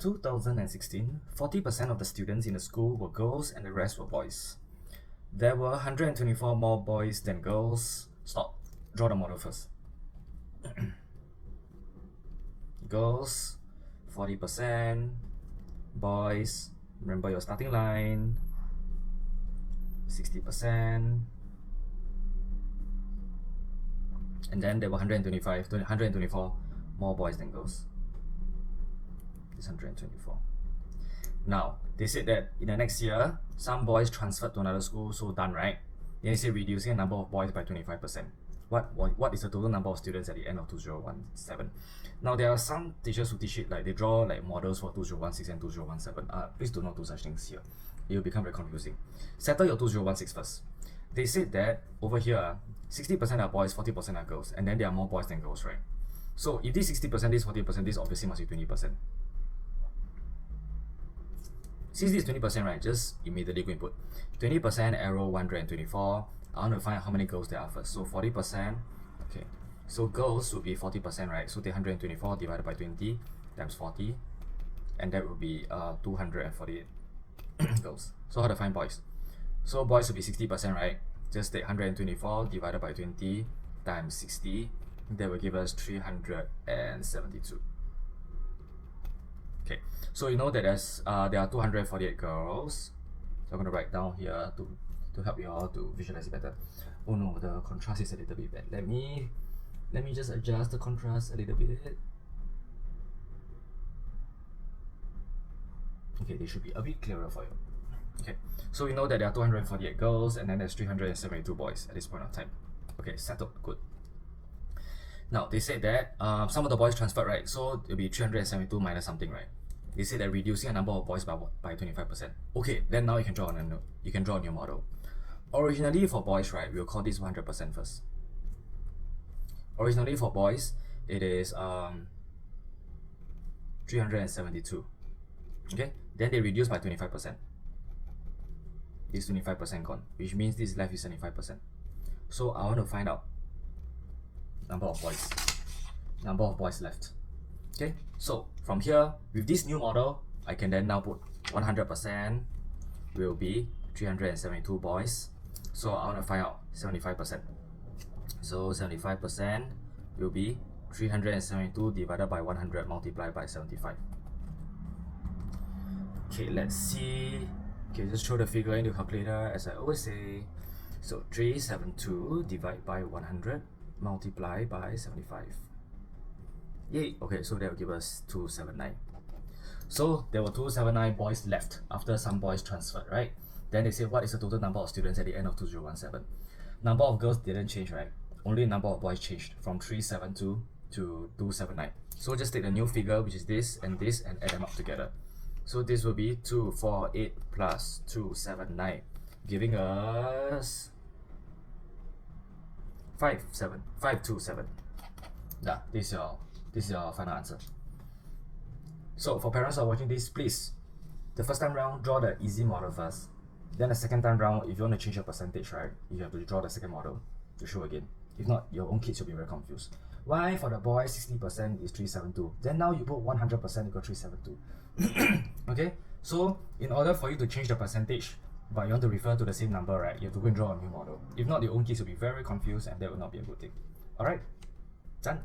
2016, 40% of the students in the school were girls and the rest were boys. There were 124 more boys than girls. Stop. Draw the model first. Girls, 40%. Boys, remember your starting line. 60%. And then there were 124 more boys than girls. It's 124. Now, they said that in the next year, some boys transferred to another school, so done, right? Then they say reducing the number of boys by 25%. What is the total number of students at the end of 2017? Now, there are some teachers who teach it, like they draw like models for 2016 and 2017. Please do not do such things here. It will become very confusing. Settle your 2016 first. They said that over here, 60% are boys, 40% are girls, and then there are more boys than girls, right? So if this 60%, this 40%, this obviously must be 20%. Since this is 20%, right, just immediately go and put 20% arrow 124. I want to find out how many girls there are first. So 40%, okay. So girls would be 40%, right? So the 124 divided by 20 times 40, and that would be 248 girls. So how to find boys? So boys would be 60%, right? Just take 124 divided by 20 times 60. That will give us 372. Okay, so you know that there are 248 girls. So I'm going to write down here to help you all to visualize it better. Oh no, the contrast is a little bit bad. Let me just adjust the contrast a little bit. Okay, they should be a bit clearer for you. Okay, so we know that there are 248 girls and then there's 372 boys at this point of time. Okay, settled, good. Now, they said that some of the boys transferred, right? So it'll be 372 minus something, right? They said that reducing a number of boys by 25%. Okay, then now you can draw a new model. Originally for boys, right, we'll call this 100% first. Originally for boys, it is 372. Okay, then they reduce by 25%. This 25% gone, which means this left is 75%. So I want to find out number of boys left. Okay, so from here, with this new model, I can then now put 100% will be 372 boys. So I want to find out 75%. So 75% will be 372 divided by 100 multiplied by 75. Okay, let's see. Okay, just throw the figure into the calculator as I always say. So 372 divided by 100 multiply by 75. Yay! Okay, so that will give us 279. So there were 279 boys left after some boys transferred, right? Then they say what is the total number of students at the end of 2017? Number of girls didn't change, right? Only number of boys changed from 372 to 279. So just take the new figure, which is this, and add them up together. So this will be 248 plus 279, giving us 527. Yeah, this is your final answer. So for parents who are watching this, please, the first time round, draw the easy model first. Then the second time round, if you want to change your percentage, right, you have to draw the second model to show again. If not, your own kids will be very confused. Why for the boys 60% is 372? Then now you put 100% you got 372. Okay, so in order for you to change the percentage, but you want to refer to the same number, right, you have to go and draw a new model. If not, your own kids will be very confused and that will not be a good thing. Alright, done.